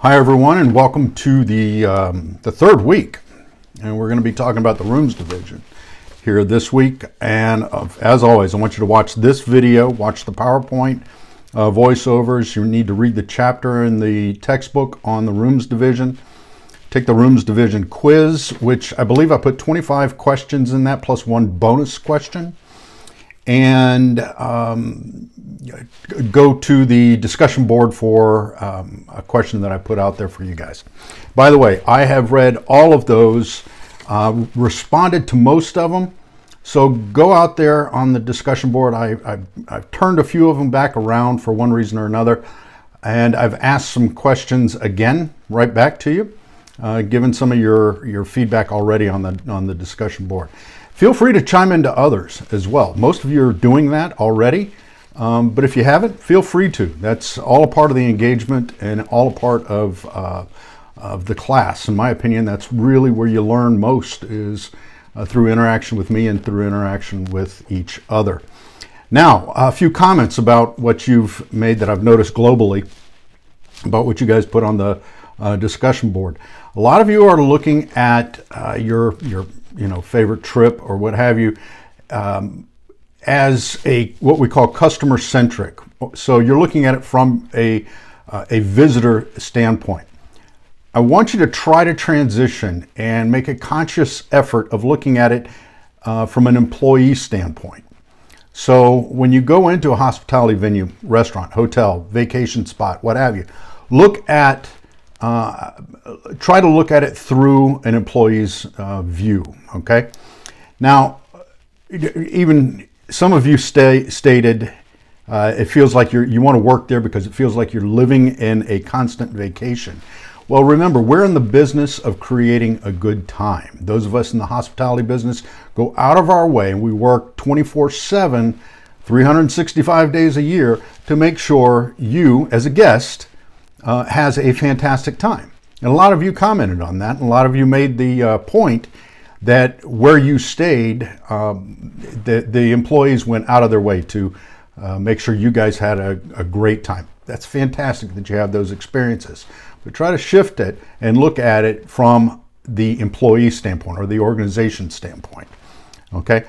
Hi everyone, and welcome to the third week, and we're going to be talking about the rooms division here this week. And as always, I want you to watch this video, watch the PowerPoint voiceovers. You need to read the chapter in the textbook on the rooms division. Take the rooms division quiz, which I believe I put 25 questions in that plus one bonus question. And go to the discussion board for a question that I put out there for you guys. By the way, I have read all of those, responded to most of them. So go out there on the discussion board. I've turned a few of them back around for one reason or another, and I've asked some questions again right back to you, given some of your feedback already on the discussion board. Feel free to chime into others as well. Most of you are doing that already, but if you haven't, feel free to. That's all a part of the engagement and all a part of the class. In my opinion, that's really where you learn most, is through interaction with me and through interaction with each other. Now, a few comments about what you've made that I've noticed globally about what you guys put on the discussion board. A lot of you are looking at your favorite trip or what have you as what we call customer-centric. So you're looking at it from a visitor standpoint. I want you to try to transition and make a conscious effort of looking at it from an employee standpoint. So when you go into a hospitality venue, restaurant, hotel, vacation spot, what have you, try to look at it through an employee's view, okay? Now, even some of you stated it feels like you want to work there because it feels like you're living in a constant vacation. Well, remember, we're in the business of creating a good time. Those of us in the hospitality business go out of our way, and we work 24/7, 365 days a year to make sure you, as a guest, has a fantastic time. And a lot of you commented on that, and a lot of you made the point that where you stayed, the employees went out of their way to make sure you guys had a great time. That's fantastic that you have those experiences. But try to shift it and look at it from the employee standpoint or the organization standpoint. Okay?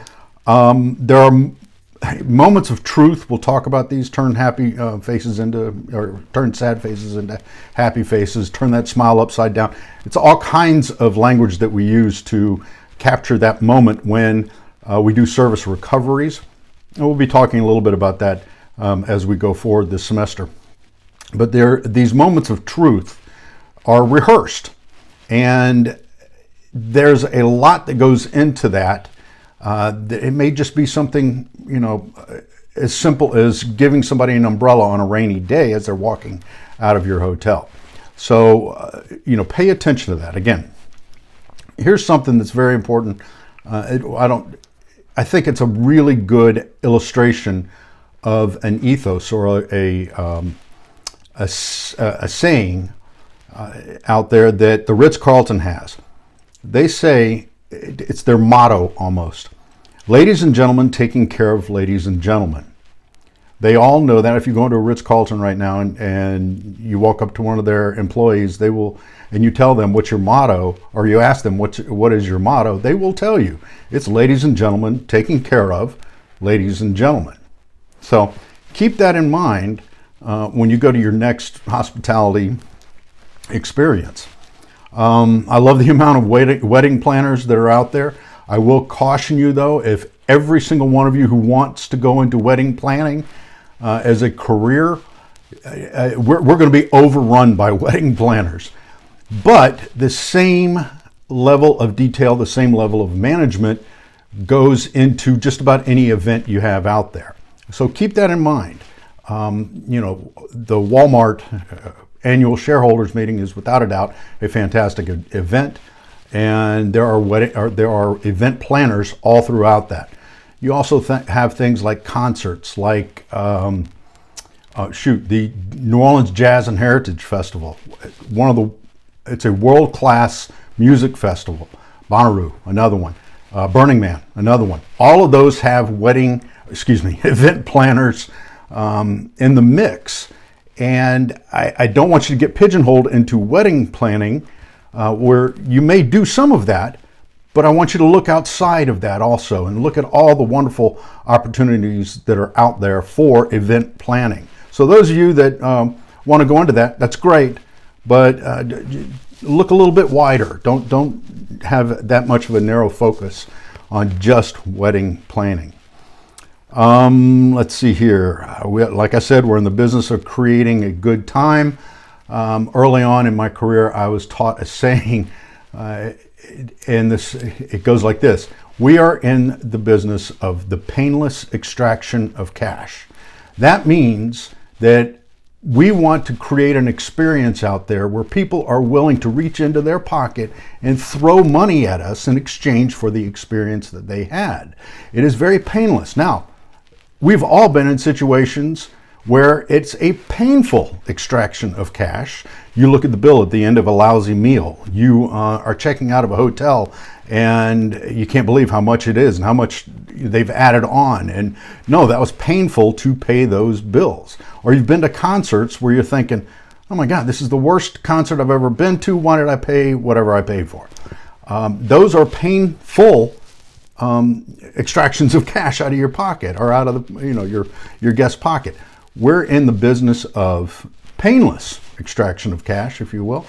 There are moments of truth. We'll talk about these. Turn happy faces or turn sad faces into happy faces. Turn that smile upside down. It's all kinds of language that we use to capture that moment when we do service recoveries. And we'll be talking a little bit about that as we go forward this semester. But these moments of truth are rehearsed, and there's a lot that goes into that. It may just be something, as simple as giving somebody an umbrella on a rainy day as they're walking out of your hotel. So, pay attention to that. Again, here's something that's very important. I think it's a really good illustration of an ethos or a saying out there that the Ritz-Carlton has. They say, it's their motto almost. Ladies and gentlemen, taking care of ladies and gentlemen. They all know that. If you go into a Ritz-Carlton right now and you walk up to one of their employees, and you tell them what's your motto, or you ask them what is your motto, they will tell you. It's ladies and gentlemen, taking care of ladies and gentlemen. So keep that in mind when you go to your next hospitality experience. I love the amount of wedding planners that are out there. I will caution you though, if every single one of you who wants to go into wedding planning as a career, we're going to be overrun by wedding planners. But the same level of detail, the same level of management goes into just about any event you have out there. So keep that in mind. The Walmart annual shareholders meeting is without a doubt a fantastic event, and there are event planners all throughout that. You also have things like concerts, like the New Orleans Jazz and Heritage Festival. It's a world-class music festival. Bonnaroo, another one. Burning Man, another one. All of those have event planners in the mix. And I don't want you to get pigeonholed into wedding planning, where you may do some of that, but I want you to look outside of that also and look at all the wonderful opportunities that are out there for event planning. So those of you that want to go into that, that's great, but look a little bit wider. Don't have that much of a narrow focus on just wedding planning. Let's see here. Like I said, we're in the business of creating a good time. Early on in my career, I was taught a saying, and it goes like this: we are in the business of the painless extraction of cash. That means that we want to create an experience out there where people are willing to reach into their pocket and throw money at us in exchange for the experience that they had. It is very painless. Now, we've all been in situations where it's a painful extraction of cash. You look at the bill at the end of a lousy meal. You are checking out of a hotel and you can't believe how much it is and how much they've added on. And no, that was painful to pay those bills. Or you've been to concerts where you're thinking, oh my God, this is the worst concert I've ever been to. Why did I pay whatever I paid for? Those are painful extractions of cash out of your pocket or out of the, your guest's pocket. We're in the business of painless extraction of cash, if you will,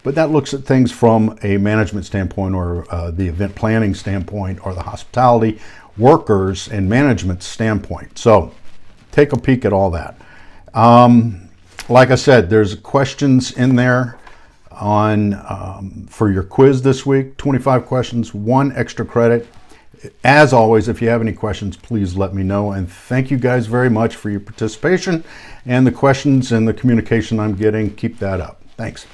but that looks at things from a management standpoint or the event planning standpoint or the hospitality workers and management standpoint. So take a peek at all that. Like I said, there's questions in there on for your quiz this week, 25 questions, 1 extra credit. As always, if you have any questions, please let me know. And thank you guys very much for your participation and the questions and the communication I'm getting. Keep that up. Thanks.